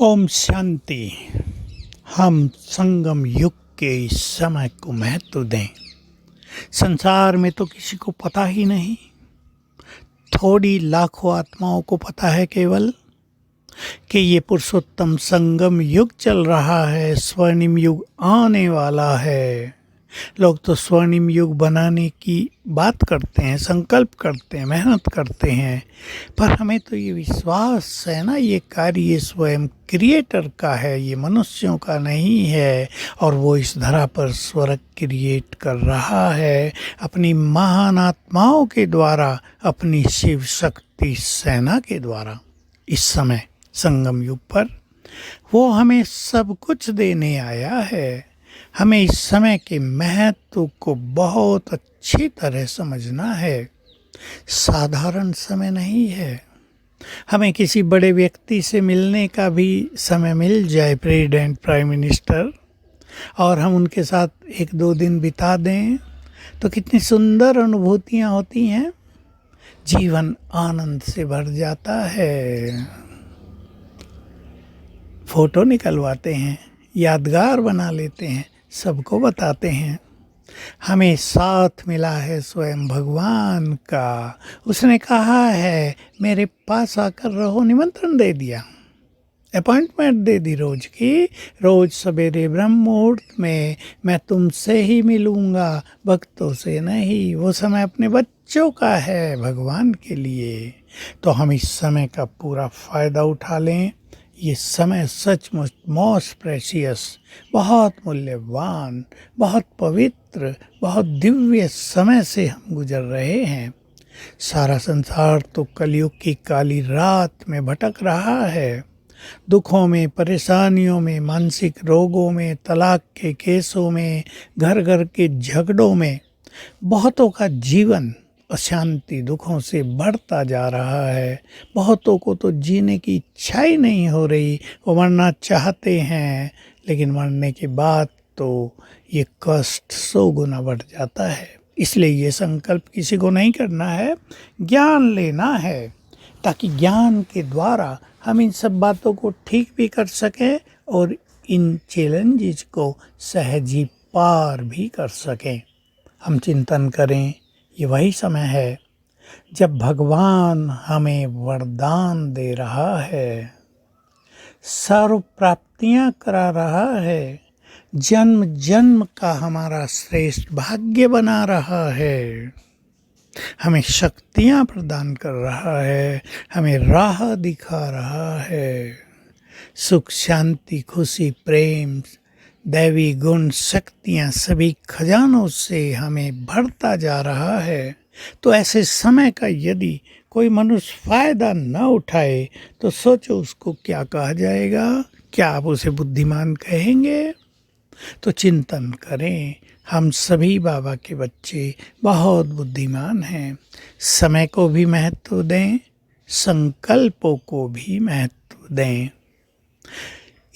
ओम शांति। हम संगम युग के इस समय को महत्व दें। संसार में तो किसी को पता ही नहीं, थोड़ी लाखों आत्माओं को पता है केवल कि ये पुरुषोत्तम संगम युग चल रहा है, स्वर्णिम युग आने वाला है। लोग तो स्वर्णिम युग बनाने की बात करते हैं, संकल्प करते हैं, मेहनत करते हैं, पर हमें तो ये विश्वास है ना, ये कार्य स्वयं क्रिएटर का है, ये मनुष्यों का नहीं है। और वो इस धरा पर स्वर्ग क्रिएट कर रहा है अपनी महान आत्माओं के द्वारा, अपनी शिव शक्ति सेना के द्वारा। इस समय संगम युग पर वो हमें सब कुछ देने आया है। हमें इस समय के महत्व को बहुत अच्छी तरह समझना है। साधारण समय नहीं है। हमें किसी बड़े व्यक्ति से मिलने का भी समय मिल जाए, प्रेसिडेंट, प्राइम मिनिस्टर, और हम उनके साथ एक दो दिन बिता दें तो कितनी सुंदर अनुभूतियाँ होती हैं। जीवन आनंद से भर जाता है। फोटो निकलवाते हैं, यादगार बना लेते हैं, सबको बताते हैं। हमें साथ मिला है स्वयं भगवान का। उसने कहा है मेरे पास आकर रहो, निमंत्रण दे दिया, अपॉइंटमेंट दे दी रोज की। रोज सवेरे ब्रह्म मुहूर्त में मैं तुमसे ही मिलूँगा, भक्तों से नहीं। वो समय अपने बच्चों का है, भगवान के लिए। तो हम इस समय का पूरा फ़ायदा उठा लें। ये समय सचमुच मोस्ट प्रेशियस, बहुत मूल्यवान, बहुत पवित्र, बहुत दिव्य समय से हम गुजर रहे हैं। सारा संसार तो कलयुग की काली रात में भटक रहा है। दुखों में, परेशानियों में, मानसिक रोगों में, तलाक के केसों में, घर घर के झगड़ों में बहुतों का जीवन अशांति, दुखों से बढ़ता जा रहा है। बहुतों को तो जीने की इच्छा ही नहीं हो रही। वो मरना चाहते हैं, लेकिन मरने के बाद तो ये कष्ट 100 गुना बढ़ जाता है। इसलिए ये संकल्प किसी को नहीं करना है, ज्ञान लेना है, ताकि ज्ञान के द्वारा हम इन सब बातों को ठीक भी कर सकें और इन चैलेंजेस को सहजी पार भी कर सकें। हम चिंतन करें, ये वही समय है जब भगवान हमें वरदान दे रहा है, सर्व प्राप्तियां करा रहा है, जन्म जन्म का हमारा श्रेष्ठ भाग्य बना रहा है, हमें शक्तियां प्रदान कर रहा है, हमें राह दिखा रहा है। सुख, शांति, खुशी, प्रेम, दैवी गुण, शक्तियाँ सभी खजानों से हमें भरता जा रहा है। तो ऐसे समय का यदि कोई मनुष्य फ़ायदा न उठाए तो सोचो उसको क्या कहा जाएगा। क्या आप उसे बुद्धिमान कहेंगे? तो चिंतन करें, हम सभी बाबा के बच्चे बहुत बुद्धिमान हैं। समय को भी महत्व दें, संकल्पों को भी महत्व दें।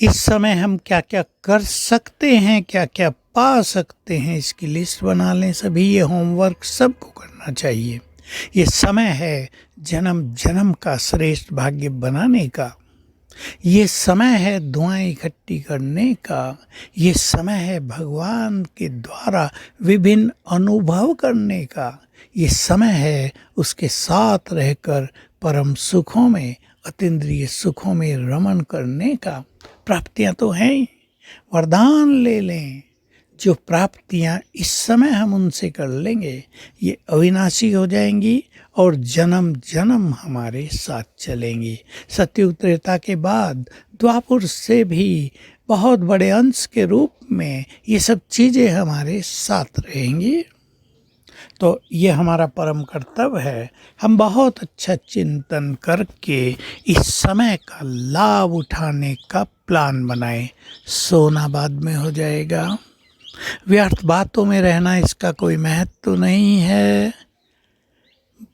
इस समय हम क्या क्या कर सकते हैं, क्या क्या पा सकते हैं, इसकी लिस्ट बना लें। सभी ये होमवर्क सबको करना चाहिए। ये समय है जन्म जन्म का श्रेष्ठ भाग्य बनाने का। ये समय है दुआएं इकट्ठी करने का। ये समय है भगवान के द्वारा विभिन्न अनुभव करने का। ये समय है उसके साथ रहकर परम सुखों में, अतीन्द्रिय सुखों में रमण करने का। प्राप्तियां तो हैं ही, वरदान ले लें। जो प्राप्तियां इस समय हम उनसे कर लेंगे, ये अविनाशी हो जाएंगी और जन्म जन्म हमारे साथ चलेंगी। सतयुग त्रेता के बाद द्वापर से भी बहुत बड़े अंश के रूप में ये सब चीज़ें हमारे साथ रहेंगी। तो ये हमारा परम कर्तव्य है। हम बहुत अच्छा चिंतन करके इस समय का लाभ उठाने का प्लान बनाएं। सोना बाद में हो जाएगा। व्यर्थ बातों में रहना, इसका कोई महत्व नहीं है।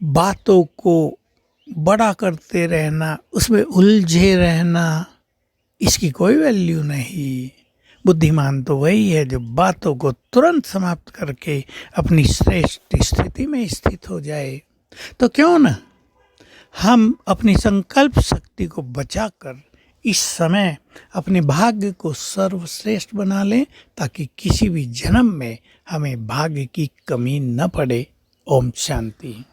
बातों को बड़ा करते रहना, उसमें उलझे रहना, इसकी कोई वैल्यू नहीं। बुद्धिमान तो वही है जो बातों को तुरंत समाप्त करके अपनी श्रेष्ठ स्थिति में स्थित हो जाए। तो क्यों न हम अपनी संकल्प शक्ति को बचाकर इस समय अपने भाग्य को सर्वश्रेष्ठ बना लें ताकि किसी भी जन्म में हमें भाग्य की कमी न पड़े। ओम शांति।